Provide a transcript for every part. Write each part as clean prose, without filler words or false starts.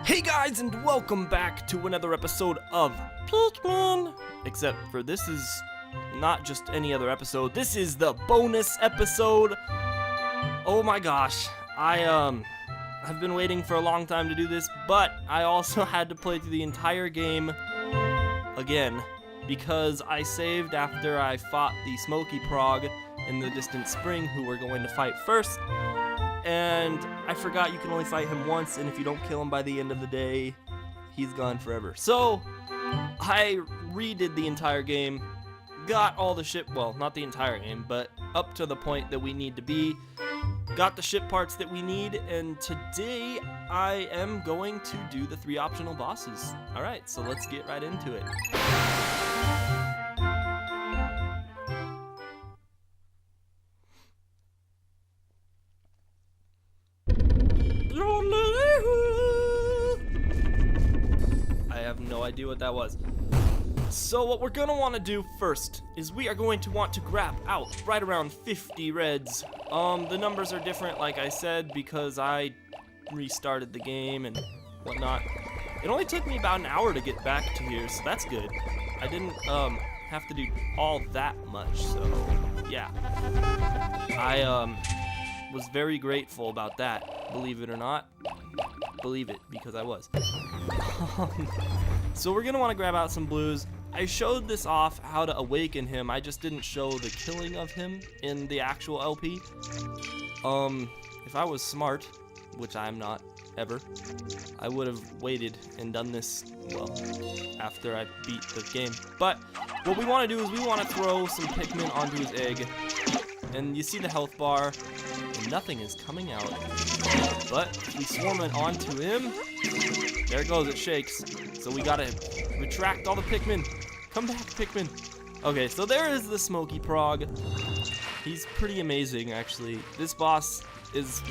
Hey guys, and welcome back to another episode of Pikmin! Except for this is not just any other episode, this is the bonus episode! Oh my gosh, I've been waiting for a long time to do this, but I also had to play through the entire game again, because I saved after I fought the Smoky Prog in the distant spring, who we're going to fight first. And I forgot you can only fight him once, and if you don't kill him by the end of the day, he's gone forever. So, I redid the entire game, got all the ship, well, not the entire game, but up to the point that we need to be, got the ship parts that we need, and today I am going to do the 3 optional bosses. Alright, so let's get right into it. I have no idea what that was. So what we're gonna want to do first is we are going to want to grab out right around 50 reds. The numbers are different, like I said, because I restarted the game and whatnot. It only took me about an hour to get back to here, so that's good. I didn't have to do all that much, so yeah. I was very grateful about that, believe it or not. Believe it, because I was. So we're gonna want to grab out some blues. I showed this off how to awaken him, I just didn't show the killing of him in the actual LP. If I was smart, which I'm not ever, I would have waited and done this, well, after I beat the game. But what we want to do is we want to throw some Pikmin onto his egg, and you see the health bar, and nothing is coming out. But if we swarm it onto him, there it goes, it shakes. So we gotta retract all the Pikmin. Come back, Pikmin. Okay, so there is the Smoky Prog. He's pretty amazing, actually. This boss is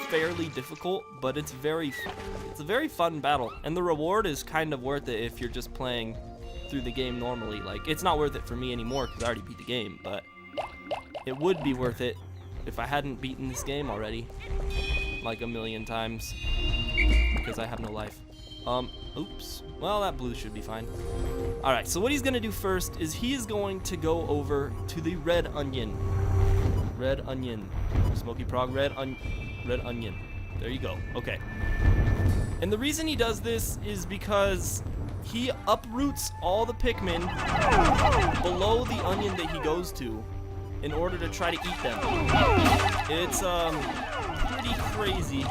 fairly difficult, but it's a very fun battle. And the reward is kind of worth it if you're just playing through the game normally. Like, it's not worth it for me anymore because I already beat the game, but it would be worth it if I hadn't beaten this game already like a million times because I have no life. Oops. Well, that blue should be fine. Alright, so what he's gonna do first is he is going to go over to the red onion. Red onion. Smoky Prog, red onion. There you go. Okay. And the reason he does this is because he uproots all the Pikmin below the onion that he goes to in order to try to eat them. It's, pretty crazy.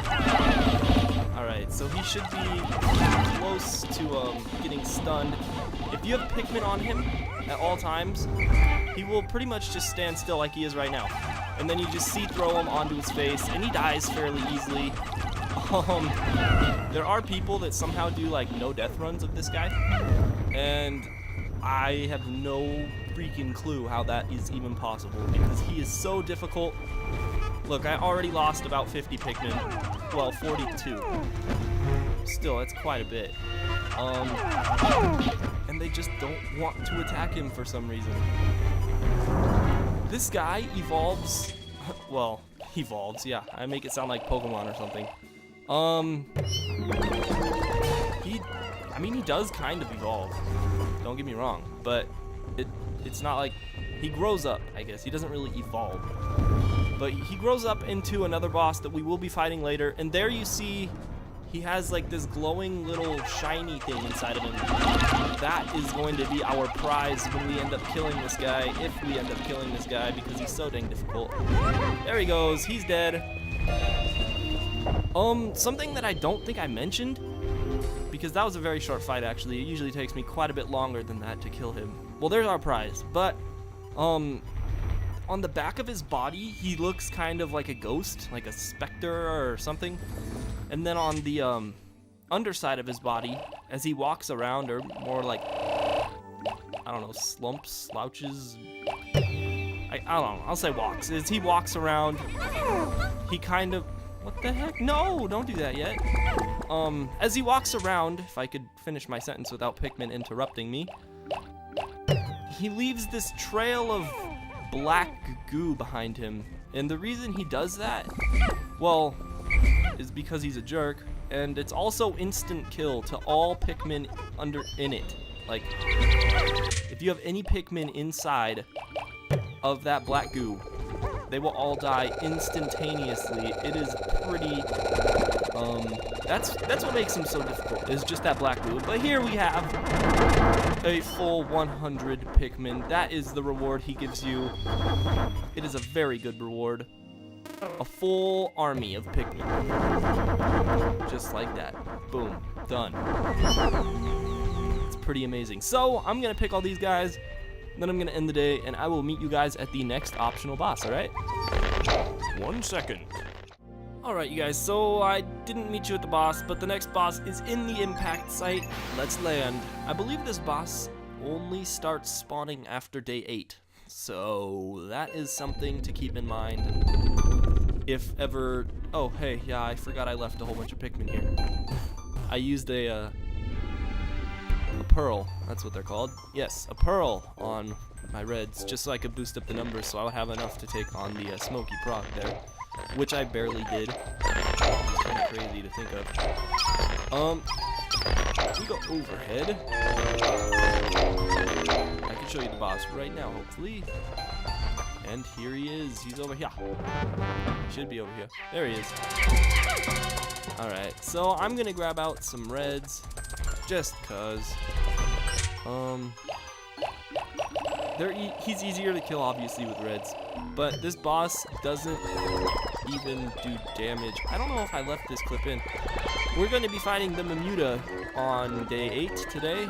Alright, so he should be close to getting stunned. If you have Pikmin on him at all times, he will pretty much just stand still like he is right now. And then you just throw him onto his face, and he dies fairly easily. There are people that somehow do like no death runs of this guy, and I have no freaking clue how that is even possible because he is so difficult. Look, I already lost about 50 Pikmin. Well, 42. Still, that's quite a bit. And they just don't want to attack him for some reason. This guy evolves. Well, evolves, yeah. I make it sound like Pokemon or something. He does kind of evolve. Don't get me wrong, but it's not like he grows up, I guess. He doesn't really evolve. But he grows up into another boss that we will be fighting later, and there you see he has like this glowing little shiny thing inside of him. That is going to be our prize when we end up killing this guy, if we end up killing this guy, because he's so dang difficult. There he goes, he's dead. Something that I don't think I mentioned, because that was a very short fight actually, it usually takes me quite a bit longer than that to kill him. Well, there's our prize, but, on the back of his body, he looks kind of like a ghost, like a specter or something. And then on the underside of his body, as he walks around, or more like, I don't know, slumps, slouches, I don't know, I'll say walks. As he walks around, he kind of, what the heck? No, don't do that yet. As he walks around, if I could finish my sentence without Pikmin interrupting me, he leaves this trail of black goo behind him. And the reason he does that, well, is because he's a jerk, and it's also instant kill to all Pikmin in it. Like, if you have any Pikmin inside of that black goo, they will all die instantaneously. It is pretty, that's what makes him so difficult, is just that black goo. But here we have a full 100 Pikmin. That is the reward he gives you. It is a very good reward. A full army of Pikmin. Just like that. Boom. Done. It's pretty amazing. So, I'm gonna pick all these guys, then I'm gonna end the day, and I will meet you guys at the next optional boss, alright? 1 second. Alright, you guys, so I didn't meet you at the boss, but the next boss is in the impact site. Let's land. I believe this boss only starts spawning after day 8. So that is something to keep in mind. If ever... Oh, hey, yeah, I forgot I left a whole bunch of Pikmin here. I used a pearl, that's what they're called. Yes, a pearl on my reds, just so I could boost up the numbers so I would have enough to take on the smoky prog there. Which I barely did. It's kind of crazy to think of. We go overhead. I can show you the boss right now, hopefully. And here he is. He's over here. He should be over here. There he is. Alright, so I'm gonna grab out some reds. Just cause. He's easier to kill, obviously, with reds. But this boss doesn't even do damage. I don't know if I left this clip in. We're going to be fighting the Mamuta on day 8 today.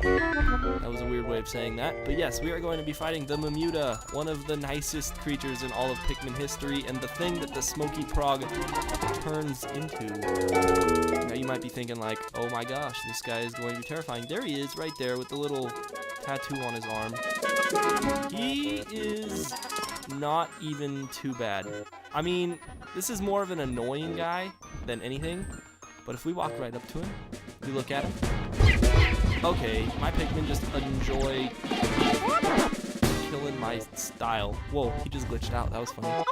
That was a weird way of saying that. But yes, we are going to be fighting the Mamuta, one of the nicest creatures in all of Pikmin history, and the thing that the Smoky Prog turns into. Now you might be thinking like, oh my gosh, this guy is going to be terrifying. There he is, right there, with the little tattoo on his arm. He is not even too bad. I mean, this is more of an annoying guy than anything, but if we walk right up to him, we look at him. Okay, my Pikmin just enjoy killing my style. Whoa, he just glitched out. That was funny.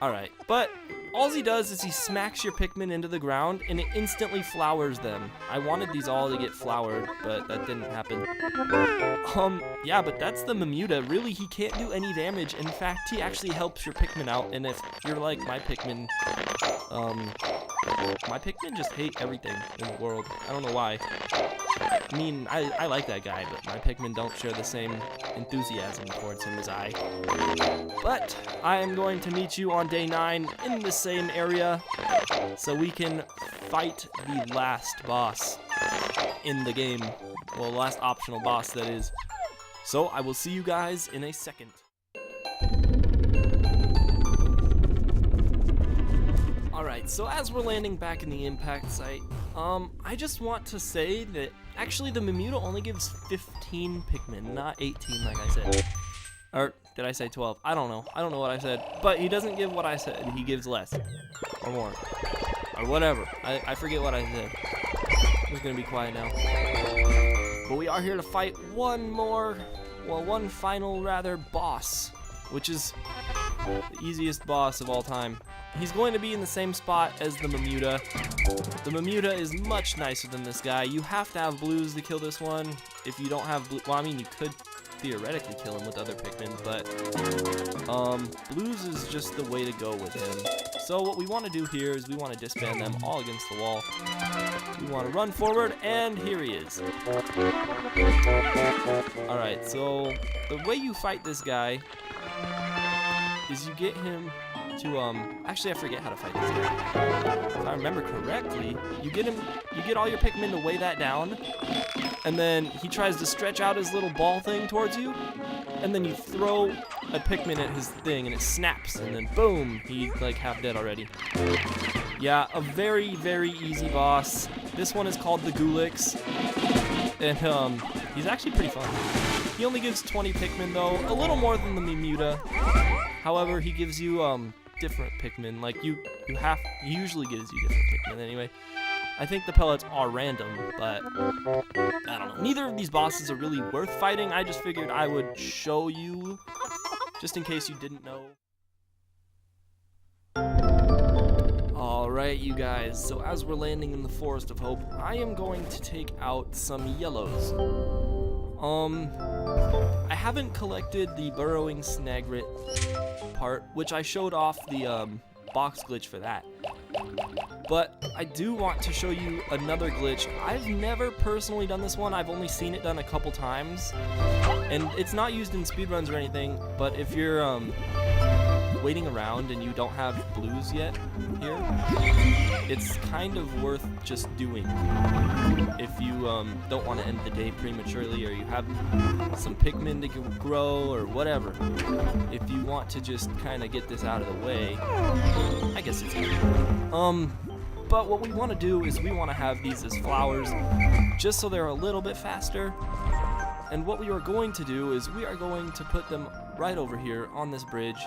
Alright, but all he does is he smacks your Pikmin into the ground and it instantly flowers them. I wanted these all to get flowered, but that didn't happen. Yeah, but that's the Mamuta. Really, he can't do any damage. In fact, he actually helps your Pikmin out, and if you're like my Pikmin just hate everything in the world. I don't know why. I mean, I like that guy, but my Pikmin don't share the same enthusiasm towards him as I. But I am going to meet you on day 9 in the same area so we can fight the last boss in the game. Well, the last optional boss, that is. So I will see you guys in a second. Alright, so as we're landing back in the impact site, I just want to say that actually the Mamuta only gives 15 Pikmin, not 18 like I said. Or did I say 12? I don't know. I don't know what I said. But he doesn't give what I said. He gives less. Or more. Or whatever. I forget what I said. I'm just gonna be quiet now. But we are here to fight one final boss, which is the easiest boss of all time. He's going to be in the same spot as the Mamuta. The Mamuta is much nicer than this guy. You have to have blues to kill this one. If you don't have blue, well, I mean, you could theoretically kill him with other Pikmin, but blues is just the way to go with him. So what we want to do here is we want to disband them all against the wall. We want to run forward, and here he is. Alright, so the way you fight this guy is you get him to, actually I forget how to fight this guy. If I remember correctly, you get all your Pikmin to weigh that down, and then he tries to stretch out his little ball thing towards you, and then you throw a Pikmin at his thing, and it snaps, and then boom, he's like half dead already. Yeah, a very, very easy boss. This one is called the Gulix, and he's actually pretty fun. He only gives 20 Pikmin though, a little more than the Mamuta. However, he gives you different Pikmin. Like he usually gives you different Pikmin anyway. I think the pellets are random, but I don't know. Neither of these bosses are really worth fighting. I just figured I would show you, just in case you didn't know. Alright, you guys, so as we're landing in the Forest of Hope, I am going to take out some yellows. I haven't collected the burrowing snagret part, which I showed off the box glitch for that. But I do want to show you another glitch. I've never personally done this one. I've only seen it done a couple times. And it's not used in speedruns or anything, but if you're waiting around and you don't have blues yet here, it's kind of worth just doing. If you don't want to end the day prematurely, or you have some Pikmin to grow or whatever, if you want to just kind of get this out of the way, I guess it's good. But what we want to do is we want to have these as flowers, just so they're a little bit faster. And what we are going to do is we are going to put them right over here on this bridge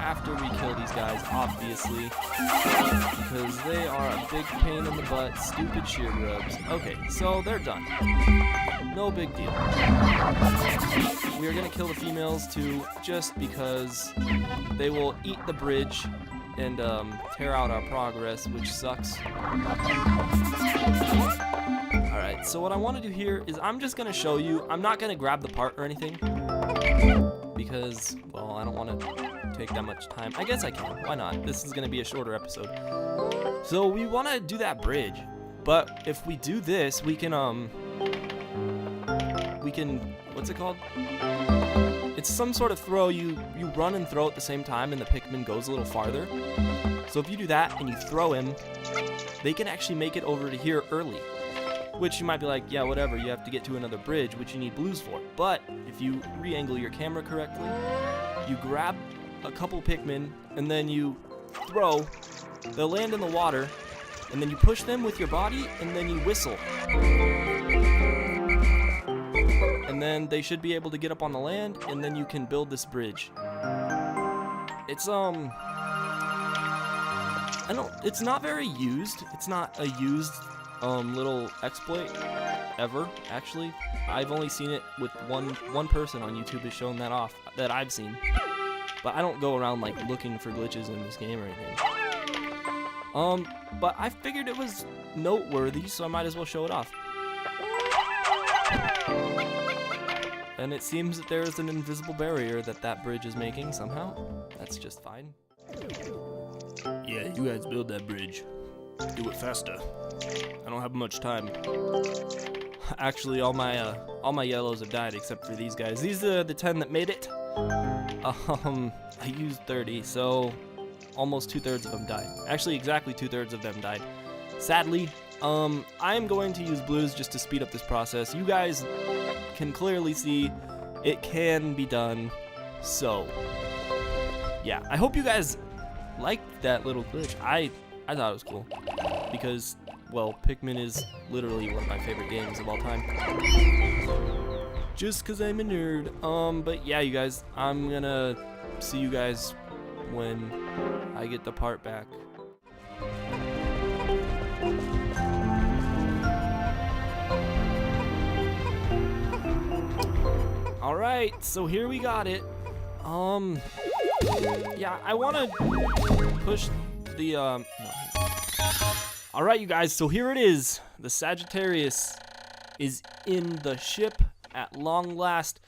after we kill these guys, obviously, because they are a big pain in the butt, stupid shear grubs. Okay, so they're done. No big deal. We are going to kill the females too, just because they will eat the bridge and tear out our progress, which sucks. Alright, so what I want to do here is I'm just going to show you. I'm not going to grab the part or anything, because, well, I don't want to take that much time. I guess I can. Why not? This is going to be a shorter episode. So we want to do that bridge, but if we do this, we can, what's it called? It's some sort of throw. You run and throw at the same time, and the Pikmin goes a little farther. So if you do that and you throw him, they can actually make it over to here early. Which you might be like, yeah, whatever, you have to get to another bridge, which you need blues for. But if you re-angle your camera correctly, you grab a couple Pikmin, and then you throw, they'll land in the water, and then you push them with your body, and then you whistle. And then they should be able to get up on the land, and then you can build this bridge. It's, it's not very used. It's not a used little exploit ever, actually. I've only seen it with one person on YouTube has shown that off that I've seen, but I don't go around like looking for glitches in this game or anything. But I figured it was noteworthy, so I might as well show it off. And it seems that there is an invisible barrier that bridge is making somehow. That's just fine. Yeah, you guys build that bridge. Do it faster. I don't have much time. Actually, all my yellows have died except for these guys. These are the 10 that made it. I used 30, so almost 2/3 of them died. Actually, exactly 2/3 of them died. Sadly, I am going to use blues just to speed up this process. You guys can clearly see it can be done. So, yeah, I hope you guys liked that little glitch. I thought it was cool because, well, Pikmin is literally one of my favorite games of all time. Just because I'm a nerd. But yeah, you guys, I'm gonna see you guys when I get the part back. Alright, so here we got it. Yeah, I want to push the, no. Alright, you guys, so here it is. The Sagittarius is in the ship at long last.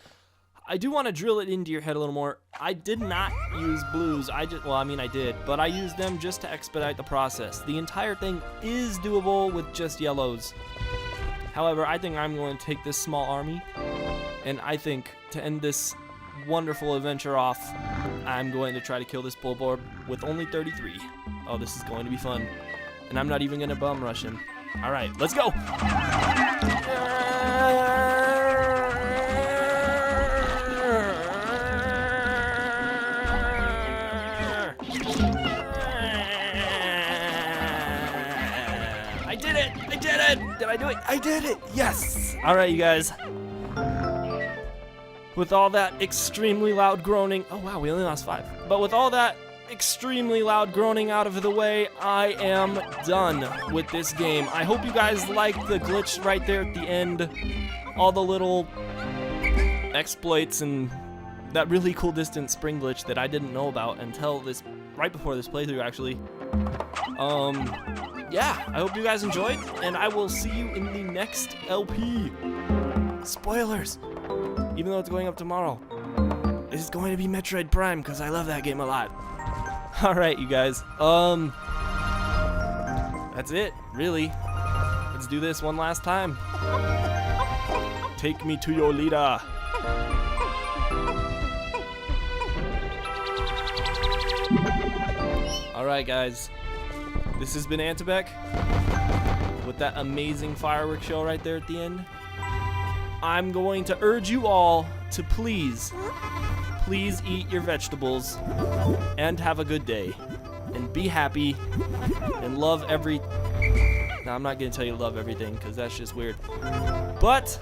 I do want to drill it into your head a little more. I did not use blues. I did, but I used them just to expedite the process. The entire thing is doable with just yellows. However, I think I'm going to take this small army, and I think to end this wonderful adventure off, I'm going to try to kill this bullboar with only 33. Oh, this is going to be fun. And I'm not even going to bum rush him. Alright, let's go! I did it! I did it! Did I do it? I did it! Yes! Alright, you guys. With all that extremely loud groaning, oh wow, we only lost 5. But with all that extremely loud groaning out of the way, I am done with this game. I hope you guys liked the glitch right there at the end. All the little exploits and that really cool distant spring glitch that I didn't know about until right before this playthrough, actually. Yeah, I hope you guys enjoyed, and I will see you in the next LP. Spoilers! Even though it's going up tomorrow, it's going to be Metroid Prime, because I love that game a lot. Alright, you guys. That's it, really. Let's do this one last time. Take me to your leader. Alright, guys. This has been Antibek with that amazing fireworks show right there at the end. I'm going to urge you all to please eat your vegetables and have a good day and be happy and love every... Now, I'm not going to tell you to love everything because that's just weird. But,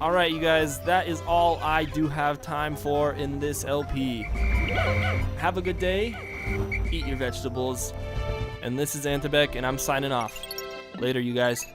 alright, you guys, that is all I do have time for in this LP. Have a good day, eat your vegetables, and this is Antibek, and I'm signing off. Later, you guys.